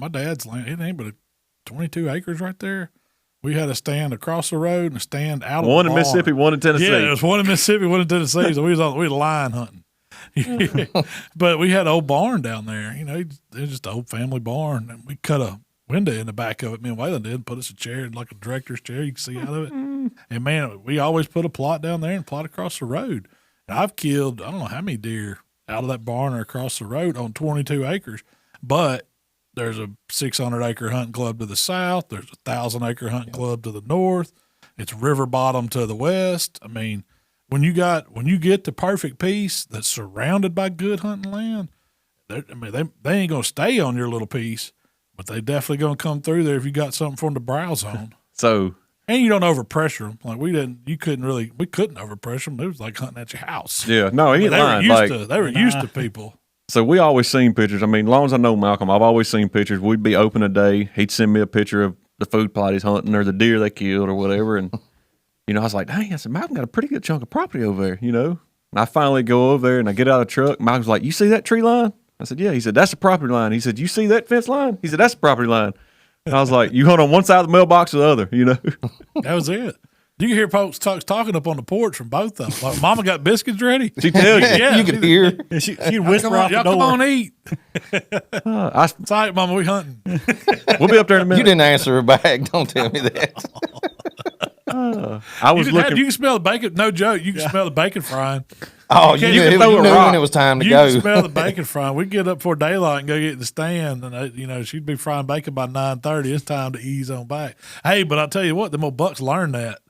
my dad's land. It ain't but 22 acres right there. We had a stand across the road and a stand out of one the in barn. Mississippi, one in Tennessee. Yeah, it was one in Mississippi, one in Tennessee. So we was lion hunting. But we had an old barn down there. You know, it was just an old family barn. And we cut a window in the back of it. Me and Waylon did, put us a chair, like a director's chair. You can see out of it. And, man, we always put a plot down there and plot across the road. And I've killed, I don't know how many deer out of that barn or across the road on 22 acres. But there's a 600-acre hunting club to the south. There's a 1,000-acre hunting club to the north. It's river bottom to the west. I mean, when you get the perfect piece that's surrounded by good hunting land, they ain't gonna stay on your little piece, but they definitely gonna come through there if you got something for them to browse on. So, and you don't overpressure them. Like we couldn't overpressure them. It was like hunting at your house. yeah, no, he ain't lying. They were used to people. So we always seen pictures. I mean, as long as I know Malcolm, I've always seen pictures. We'd be open a day. He'd send me a picture of the food plot he's hunting or the deer they killed or whatever. And, you know, I was like, dang, I said, Malcolm got a pretty good chunk of property over there, you know. And I finally go over there and I get out of the truck. Malcolm's like, you see that tree line? I said, yeah. He said, that's the property line. He said, you see that fence line? He said, that's the property line. And I was like, you hunt on one side of the mailbox or the other, you know. That was it. You can hear folks talking up on the porch from both of them. Like, Mama got biscuits ready. She tell you. Yeah, You could hear. She'd whisper out the door. Come on, eat. It's all right, Mama, we hunting. We'll be up there in a minute. You didn't answer her back. Don't tell me that. I was looking. You can smell the bacon. No joke. You can smell the bacon frying. Oh, you knew when it was time to You go. can smell the bacon frying. We get up before daylight and go get in the stand, and she'd be frying bacon by 9:30. It's time to ease on back. Hey, but I'll tell you what, them old bucks learned that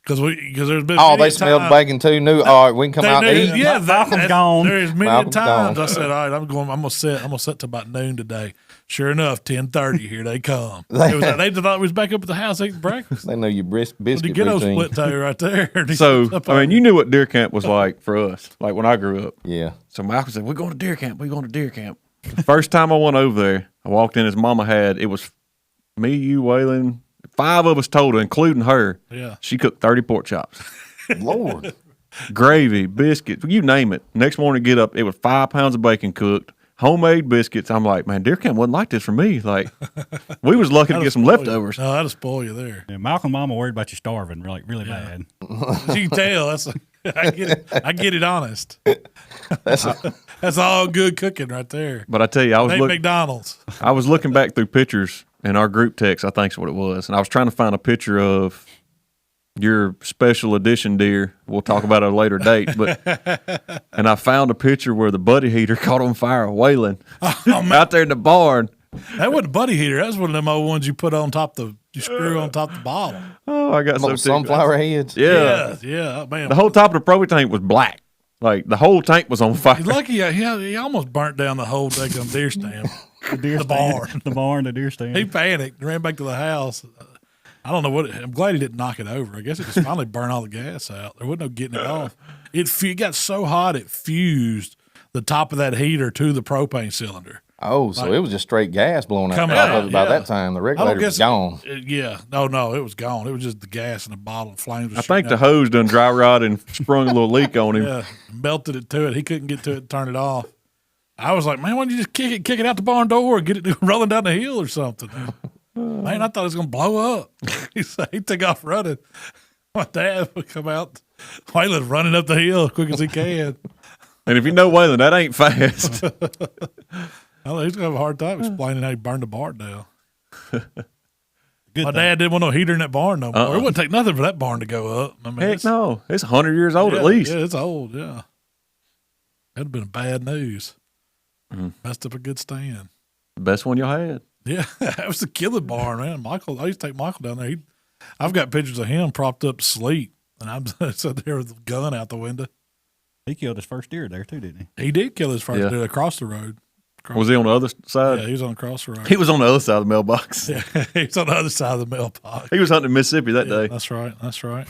because there's been they smelled bacon too. Knew all right, we can come out and eat. Yeah, Malcolm's gone. There's many Malcolm's times gone. I said, all right, I'm gonna sit till about noon today. Sure enough, 10:30 here they come. They thought we was back up at the house eating breakfast. They know your biscuit You get those routine. split toe right there. So, I mean, you knew what deer camp was like for us, like when I grew up. Yeah. So Malcolm said, we're going to deer camp. We're going to deer camp. The first time I went over there, I walked in, his mama it was me, you, Waylon, 5 of us total, including her. Yeah. She cooked 30 pork chops. Lord. Gravy, biscuits, you name it. Next morning, get up, it was 5 pounds of bacon cooked, homemade biscuits. I'm like, man, deer camp wasn't like this for me. Like, we was lucky to get some leftovers. Oh, that'll spoil you there. Yeah, Malcolm Mama worried about you starving really bad. You can tell. I get it honest. That's all good cooking right there. But I tell you, McDonald's. I was looking back through pictures in our group text, I think is what it was, and I was trying to find a picture of your special edition deer. We'll talk about it at a later date, and I found a picture where the buddy heater caught on fire wailing out there in the barn. That wasn't a buddy heater. That was one of them old ones you put on top you screw on top of the bottle. Oh, I got some Sunflower heads. Yeah, man. The whole top of the propane tank was black. Like the whole tank was on fire. He's lucky. He almost burnt down the whole daggum deer stand. The barn, the deer stand. He panicked, ran back to the house. I don't know what. I'm glad he didn't knock it over. I guess it just finally burned all the gas out. There wasn't no getting it off. It got so hot it fused the top of that heater to the propane cylinder. Oh, so it was just straight gas blowing out Coming top out, of it by yeah. that time. The regulator was gone. No, it was gone. It was just the gas in the bottle and flames. I think the hose done dry rot and sprung a little leak on him. Yeah, melted it to it. He couldn't get to it and turn it off. I was like, man, why don't you just kick it out the barn door or get it rolling down the hill or something? Man, I thought it was going to blow up. He took off running. My dad would come out, Waylon running up the hill as quick as he can. And if you know Waylon, that ain't fast. He's going to have a hard time explaining how he burned the barn down. My dad didn't want no heater in that barn no more. It wouldn't take nothing for that barn to go up. I mean, Heck no. It's 100 years old at least. Yeah, it's old, yeah. That'd have been bad news. Messed up a good stand. The best one y'all had. Yeah, that was a killing barn, man. I used to take Michael down there. I've got pictures of him propped up to sleep, and I'm sitting there with a gun out the window. He killed his first deer there too, didn't he? He did kill his first deer across the road. Was he on the other side? Yeah, he was on across the road. He was on the other side of the mailbox. Yeah, he was on the other side of the mailbox. He was hunting in Mississippi that day. That's right.